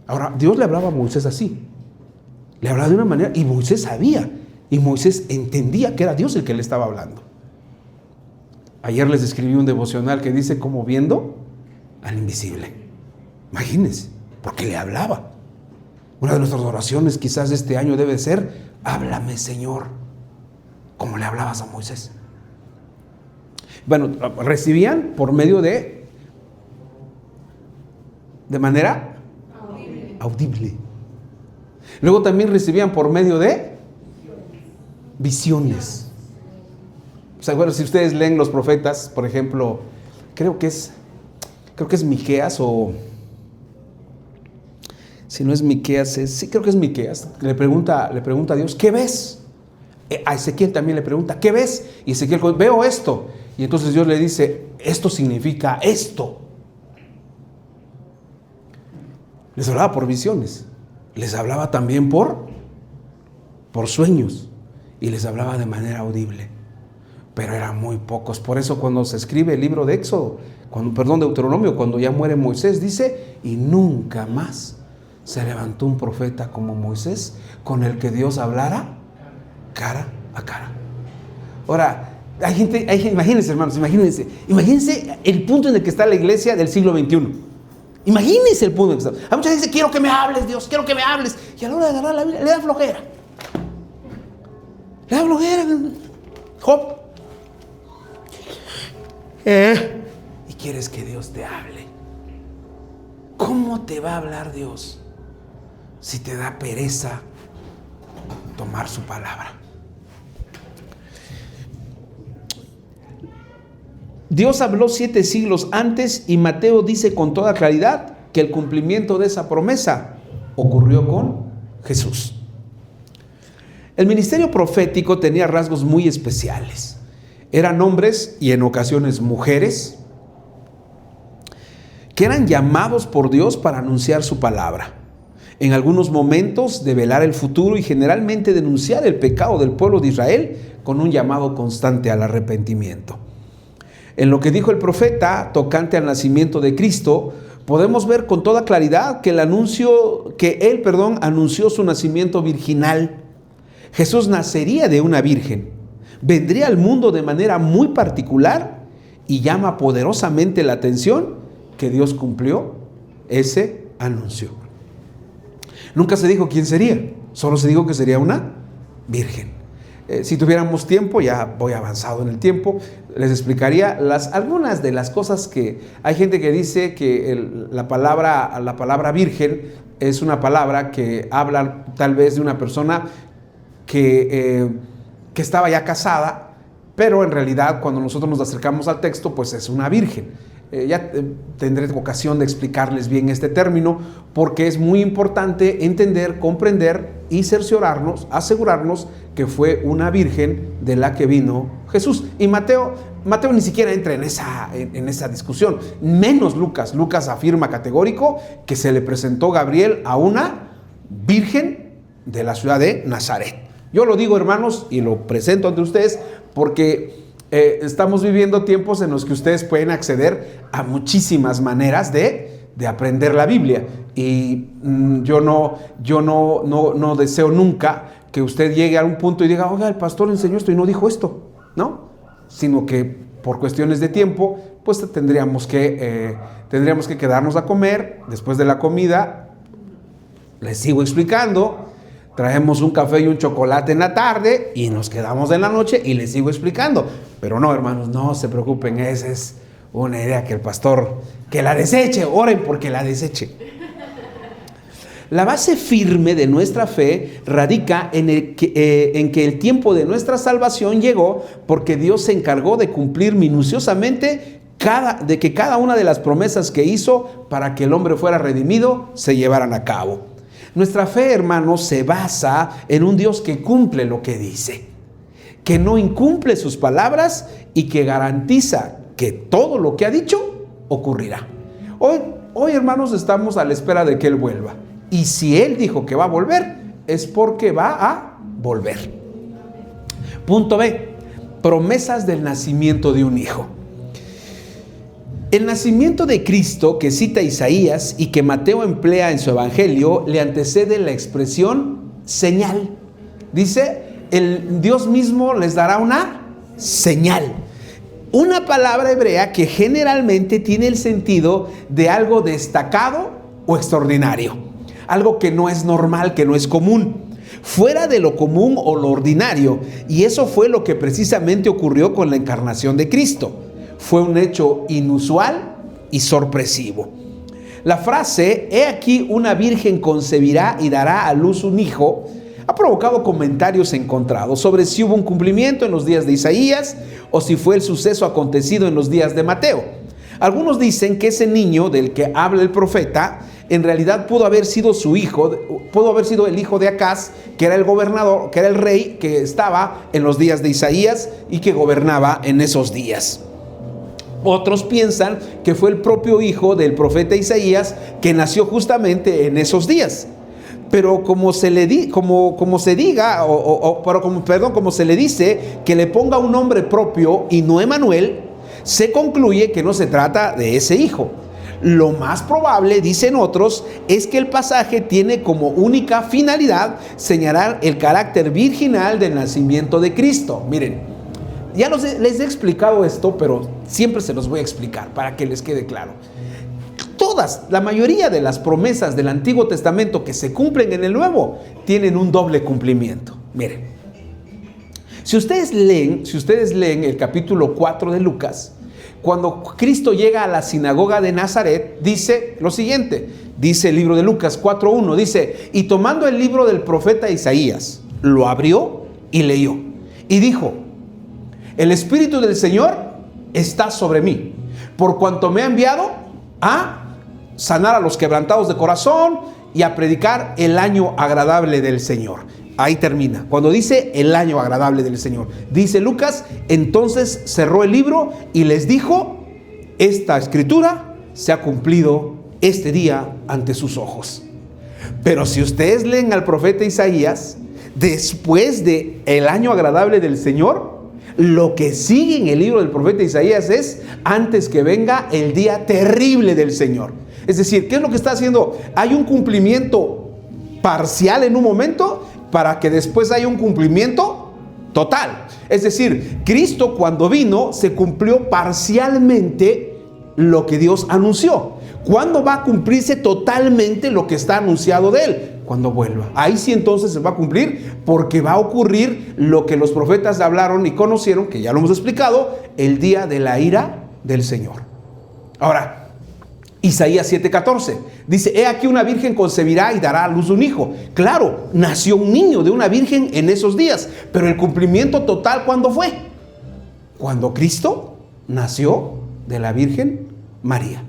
Ahora, Dios le hablaba a Moisés así. Le hablaba de una manera, y Moisés sabía, y Moisés entendía que era Dios el que le estaba hablando. Ayer les escribí un devocional que dice: como viendo al invisible. Imagínense, porque le hablaba. Una de nuestras oraciones quizás este año debe ser: háblame, Señor, como le hablabas a Moisés. Bueno, recibían por medio de manera audible. Luego también recibían por medio de visiones. O sea, bueno, si ustedes leen los profetas, por ejemplo, creo que es Miqueas, o si no es Miqueas, sí, creo que es Miqueas. Le pregunta a Dios: ¿qué ves? A Ezequiel también le pregunta: ¿qué ves? Y Ezequiel: veo esto. Y entonces Dios le dice: esto significa esto. Les hablaba por visiones, les hablaba también por sueños, y les hablaba de manera audible, pero eran muy pocos. Por eso cuando se escribe el libro de Deuteronomio, cuando ya muere Moisés, dice: y nunca más se levantó un profeta como Moisés, con el que Dios hablara cara a cara. Ahora, hay gente, imagínense, hermanos, imagínense el punto en el que está la iglesia del siglo XXI. Imagínense el punto en el que está. Hay mucha gente que dice: quiero que me hables, Dios, quiero que me hables. Y a la hora de agarrar la Biblia le da flojera. Job. Y quieres que Dios te hable. ¿Cómo te va a hablar Dios si te da pereza tomar su palabra? Dios habló 7 siglos antes y Mateo dice con toda claridad que el cumplimiento de esa promesa ocurrió con Jesús. El ministerio profético tenía rasgos muy especiales. Eran hombres y en ocasiones mujeres que eran llamados por Dios para anunciar su palabra. En algunos momentos develar el futuro y generalmente denunciar el pecado del pueblo de Israel con un llamado constante al arrepentimiento. En lo que dijo el profeta tocante al nacimiento de Cristo, podemos ver con toda claridad que él anunció su nacimiento virginal. Jesús nacería de una virgen, vendría al mundo de manera muy particular y llama poderosamente la atención que Dios cumplió ese anuncio. Nunca se dijo quién sería, solo se dijo que sería una virgen. Si tuviéramos tiempo, ya voy avanzado en el tiempo, les explicaría algunas de las cosas que hay gente que dice que la palabra virgen es una palabra que habla tal vez de una persona que estaba ya casada, pero en realidad cuando nosotros nos acercamos al texto, pues es una virgen. Tendré ocasión de explicarles bien este término, porque es muy importante entender, comprender y cerciorarnos, asegurarnos que fue una virgen de la que vino Jesús. Y Mateo ni siquiera entra en esa discusión, menos Lucas. Lucas afirma categórico que se le presentó Gabriel a una virgen de la ciudad de Nazaret. Yo lo digo, hermanos, y lo presento ante ustedes porque estamos viviendo tiempos en los que ustedes pueden acceder a muchísimas maneras de aprender la Biblia. Y yo no deseo nunca que usted llegue a un punto y diga, oiga, el pastor enseñó esto y no dijo esto, ¿no? Sino que por cuestiones de tiempo, pues tendríamos que quedarnos a comer. Después de la comida, les sigo explicando. Traemos un café y un chocolate en la tarde y nos quedamos en la noche y les sigo explicando. Pero no, hermanos, no se preocupen, esa es una idea que el pastor, que la deseche, oren porque la deseche. La base firme de nuestra fe radica en que el tiempo de nuestra salvación llegó porque Dios se encargó de cumplir minuciosamente de que cada una de las promesas que hizo para que el hombre fuera redimido se llevaran a cabo. Nuestra fe, hermanos, se basa en un Dios que cumple lo que dice, que no incumple sus palabras y que garantiza que todo lo que ha dicho ocurrirá. Hoy, hermanos, estamos a la espera de que Él vuelva. Y si Él dijo que va a volver, es porque va a volver. Punto B. Promesas del nacimiento de un hijo. El nacimiento de Cristo que cita Isaías y que Mateo emplea en su evangelio le antecede la expresión señal. Dice, el Dios mismo les dará una señal. Una palabra hebrea que generalmente tiene el sentido de algo destacado o extraordinario. Algo que no es normal, que no es común. Fuera de lo común o lo ordinario. Y eso fue lo que precisamente ocurrió con la encarnación de Cristo. Fue un hecho inusual y sorpresivo. La frase, he aquí una virgen concebirá y dará a luz un hijo, ha provocado comentarios encontrados sobre si hubo un cumplimiento en los días de Isaías o si fue el suceso acontecido en los días de Mateo. Algunos dicen que ese niño del que habla el profeta en realidad pudo haber sido su hijo, pudo haber sido el hijo de Acaz, que era el gobernador, que era el rey que estaba en los días de Isaías y que gobernaba en esos días. Otros piensan que fue el propio hijo del profeta Isaías que nació justamente en esos días. Pero como se le dice que le ponga un nombre propio y no Emanuel, se concluye que no se trata de ese hijo. Lo más probable, dicen otros, es que el pasaje tiene como única finalidad señalar el carácter virginal del nacimiento de Cristo. Miren, ya les he explicado esto, pero siempre se los voy a explicar para que les quede claro. La mayoría de las promesas del Antiguo Testamento que se cumplen en el Nuevo tienen un doble cumplimiento. Miren, si ustedes leen el capítulo 4 de Lucas, cuando Cristo llega a la sinagoga de Nazaret, dice lo siguiente, dice el libro de Lucas 4:1, dice, y tomando el libro del profeta Isaías, lo abrió y leyó, y dijo, el Espíritu del Señor está sobre mí, por cuanto me ha enviado a sanar a los quebrantados de corazón y a predicar el año agradable del Señor. Ahí termina. Cuando dice el año agradable del Señor, dice Lucas, entonces cerró el libro y les dijo, esta escritura se ha cumplido este día ante sus ojos. Pero si ustedes leen al profeta Isaías, después de el año agradable del Señor, lo que sigue en el libro del profeta Isaías es antes que venga el día terrible del Señor. Es decir, ¿qué es lo que está haciendo? Hay un cumplimiento parcial en un momento para que después haya un cumplimiento total. Es decir, Cristo cuando vino se cumplió parcialmente lo que Dios anunció. ¿Cuándo va a cumplirse totalmente lo que está anunciado de Él? Cuando vuelva. Ahí sí entonces se va a cumplir, porque va a ocurrir lo que los profetas hablaron y conocieron, que ya lo hemos explicado, el día de la ira del Señor. Ahora, Isaías 7:14 dice, he aquí una virgen concebirá y dará a luz un hijo. Claro, nació un niño de una virgen en esos días, pero el cumplimiento total, ¿cuándo fue? Cuando Cristo nació de la Virgen María.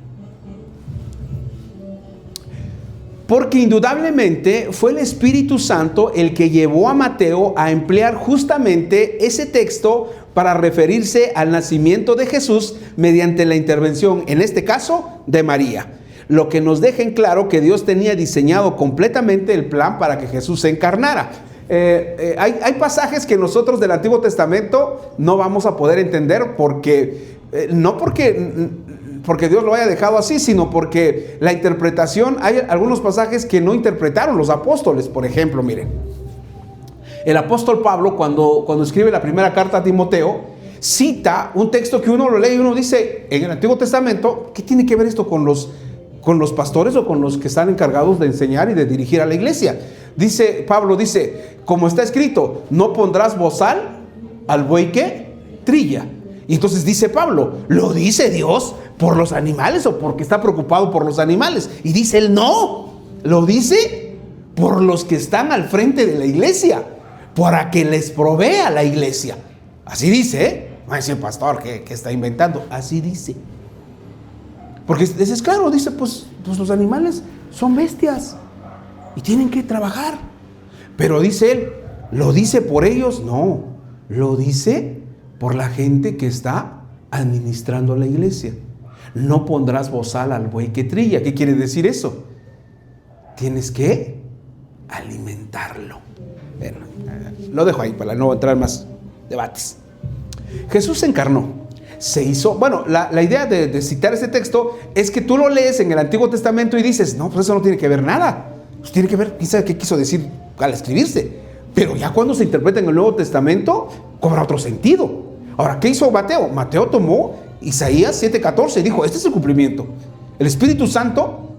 Porque indudablemente fue el Espíritu Santo el que llevó a Mateo a emplear justamente ese texto para referirse al nacimiento de Jesús mediante la intervención, en este caso, de María. Lo que nos deja en claro que Dios tenía diseñado completamente el plan para que Jesús se encarnara. Hay pasajes que nosotros del Antiguo Testamento no vamos a poder entender porque no porque Dios lo haya dejado así, sino porque la interpretación, hay algunos pasajes que no interpretaron los apóstoles. Por ejemplo, miren, el apóstol Pablo cuando escribe la primera carta a Timoteo, cita un texto que uno lo lee y uno dice, en el Antiguo Testamento, ¿qué tiene que ver esto con los pastores o con los que están encargados de enseñar y de dirigir a la iglesia? Pablo dice, como está escrito, no pondrás bozal al buey que trilla. Y entonces dice Pablo, ¿lo dice Dios por los animales o porque está preocupado por los animales? Y dice él, no, lo dice por los que están al frente de la iglesia, para que les provea la iglesia. Así dice, ¿eh? Va a decir, pastor, ¿qué está inventando? Así dice. Porque es claro, dice, pues los animales son bestias y tienen que trabajar. Pero dice él, ¿lo dice por ellos? No, lo dice por la gente que está administrando la iglesia. No pondrás bozal al buey que trilla. ¿Qué quiere decir eso? Tienes que alimentarlo. Bueno, lo dejo ahí para no entrar en más debates. Jesús se encarnó, se hizo. Bueno, la idea de citar ese texto es que tú lo lees en el Antiguo Testamento y dices, no, pues eso no tiene que ver nada. Pues tiene que ver, quién sabe qué quiso decir al escribirse. Pero ya cuando se interpreta en el Nuevo Testamento, cobra otro sentido. Ahora, ¿qué hizo Mateo? Mateo tomó Isaías 7:14 y dijo, este es el cumplimiento. El Espíritu Santo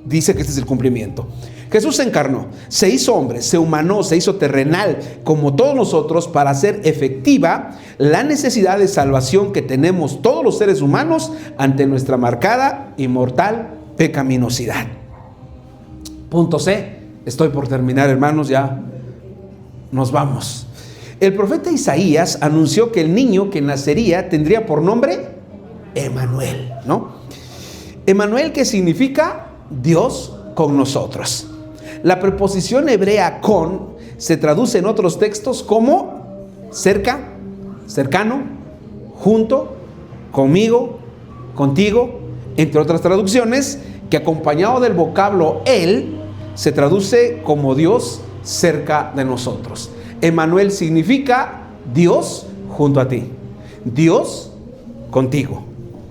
dice que este es el cumplimiento. Jesús se encarnó, se hizo hombre, se humanó, se hizo terrenal como todos nosotros para hacer efectiva la necesidad de salvación que tenemos todos los seres humanos ante nuestra marcada y mortal pecaminosidad. Punto C. Estoy por terminar, hermanos, ya nos vamos. El profeta Isaías anunció que el niño que nacería tendría por nombre Emanuel, ¿no? Emanuel, que significa Dios con nosotros. La preposición hebrea con se traduce en otros textos como cerca, cercano, junto, conmigo, contigo, entre otras traducciones, que acompañado del vocablo él se traduce como Dios cerca de nosotros. Emanuel significa Dios junto a ti, Dios contigo,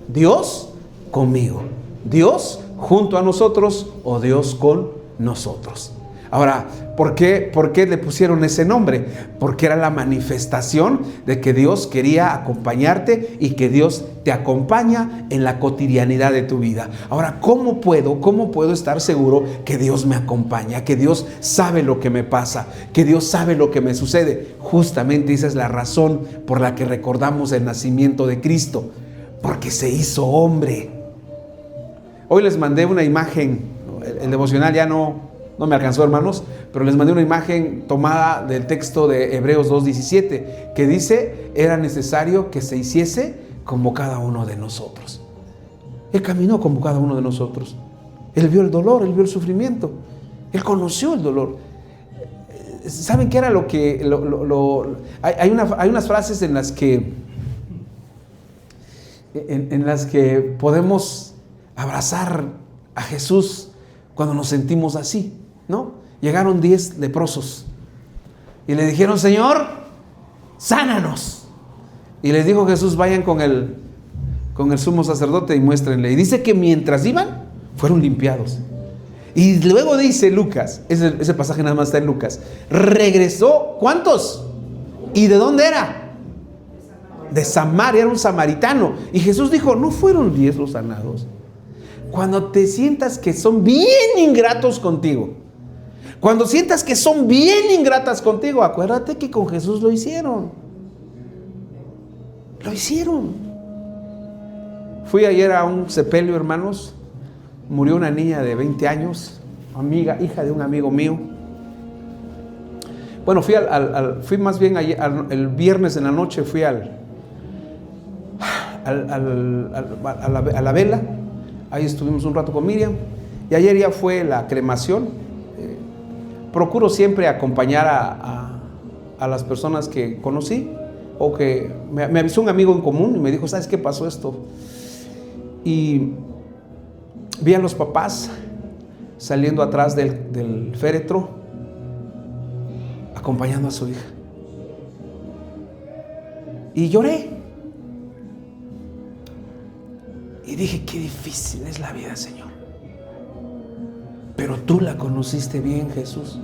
Dios conmigo, Dios junto a nosotros o Dios con nosotros. Ahora, ¿por qué le pusieron ese nombre? Porque era la manifestación de que Dios quería acompañarte y que Dios te acompaña en la cotidianidad de tu vida. Ahora, ¿cómo puedo estar seguro que Dios me acompaña? Que Dios sabe lo que me pasa, que Dios sabe lo que me sucede. Justamente esa es la razón por la que recordamos el nacimiento de Cristo, porque se hizo hombre. Hoy les mandé una imagen, el devocional ya no me alcanzó, hermanos, pero les mandé una imagen tomada del texto de Hebreos 2:17, que dice, era necesario que se hiciese como cada uno de nosotros. Él caminó como cada uno de nosotros. Él vio el dolor, Él vio el sufrimiento. Él conoció el dolor. ¿Saben qué era lo que... Hay unas frases en las que podemos abrazar a Jesús cuando nos sentimos así, ¿no? Llegaron 10 leprosos y le dijeron: Señor, sánanos. Y les dijo Jesús: vayan con el sumo sacerdote y muéstrenle. Y dice que mientras iban, fueron limpiados. Y luego dice Lucas, ese pasaje nada más está en Lucas, regresó, ¿cuántos? ¿Y de dónde era? De Samaria, era un samaritano. Y Jesús dijo: no fueron 10 los sanados. Cuando te sientas que son bien ingratos contigo, cuando sientas que son bien ingratas contigo, acuérdate que con Jesús lo hicieron. Lo hicieron. Fui ayer a un sepelio, hermanos. Murió una niña de 20 años, hija de un amigo mío. Bueno, fui más bien ayer, el viernes en la noche, fui a la vela. Ahí estuvimos un rato con Miriam. Y ayer ya fue la cremación. Procuro siempre acompañar a las personas que conocí, o que me avisó un amigo en común y me dijo: ¿sabes qué pasó esto? Y vi a los papás saliendo atrás del féretro, acompañando a su hija. Y lloré. Y dije: qué difícil es la vida, Señor. Pero tú la conociste bien, Jesús.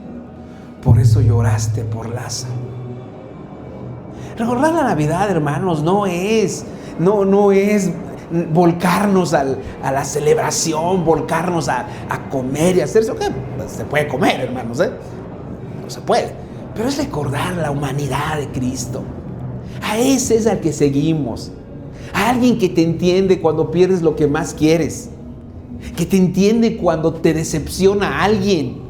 Por eso lloraste por Lázaro. Recordar la Navidad, hermanos, no es volcarnos a la celebración, volcarnos a comer y hacer eso. Que se puede comer, hermanos, no se puede, pero es recordar la humanidad de Cristo. A ese es al que seguimos, a alguien que te entiende cuando pierdes lo que más quieres, que te entiende cuando te decepciona a alguien.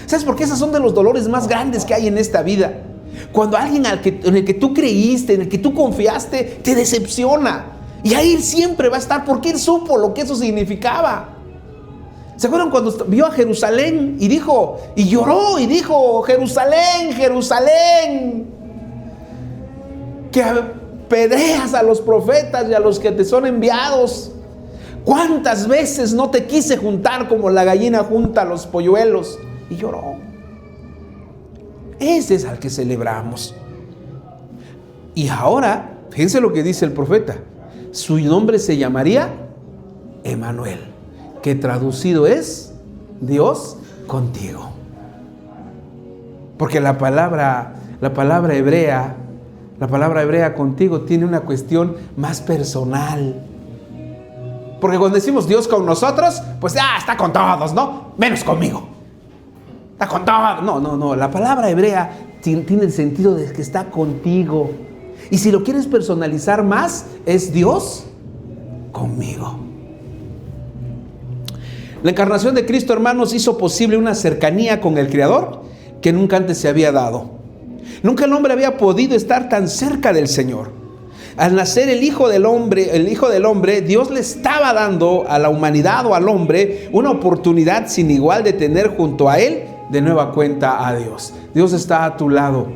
¿Sabes por qué? Esos son de los dolores más grandes que hay en esta vida. Cuando alguien en el que tú creíste, en el que tú confiaste, te decepciona. Y ahí Él siempre va a estar, porque Él supo lo que eso significaba. ¿Se acuerdan cuando vio a Jerusalén y lloró y dijo: Jerusalén, Jerusalén, que apedreas a los profetas y a los que te son enviados? ¿Cuántas veces no te quise juntar como la gallina junta a los polluelos? Y lloró. Ese es al que celebramos. Y ahora, fíjense lo que dice el profeta: su nombre se llamaría Emmanuel, que traducido es Dios contigo. Porque la palabra hebrea contigo tiene una cuestión más personal. Porque cuando decimos Dios con nosotros, pues está con todos, ¿no? Menos conmigo. Está con todos. No. La palabra hebrea tiene el sentido de que está contigo. Y si lo quieres personalizar más, es Dios conmigo. La encarnación de Cristo, hermanos, hizo posible una cercanía con el Creador que nunca antes se había dado. Nunca el hombre había podido estar tan cerca del Señor. Al nacer el Hijo del Hombre, Dios le estaba dando a la humanidad o al hombre una oportunidad sin igual de tener junto a Él de nueva cuenta a Dios. Dios está a tu lado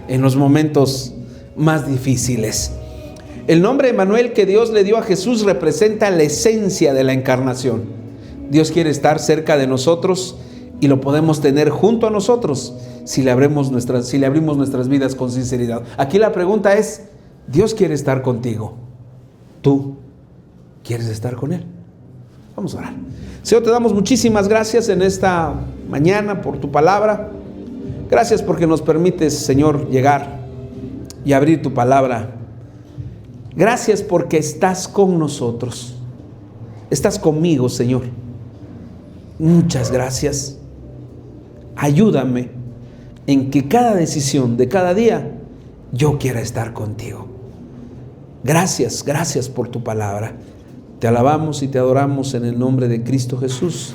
en los momentos más difíciles. El nombre Emmanuel que Dios le dio a Jesús representa la esencia de la encarnación. Dios quiere estar cerca de nosotros y lo podemos tener junto a nosotros si le abrimos nuestras vidas con sinceridad. Aquí la pregunta es: Dios quiere estar contigo. ¿Tú quieres estar con Él? Vamos a orar. Señor, te damos muchísimas gracias en esta mañana por tu palabra. Gracias porque nos permites, Señor, llegar y abrir tu palabra. Gracias porque estás con nosotros. Estás conmigo, Señor. Muchas gracias. Ayúdame en que cada decisión de cada día yo quiera estar contigo. Gracias por tu palabra. Te alabamos y te adoramos en el nombre de Cristo Jesús.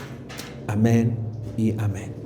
Amén y amén.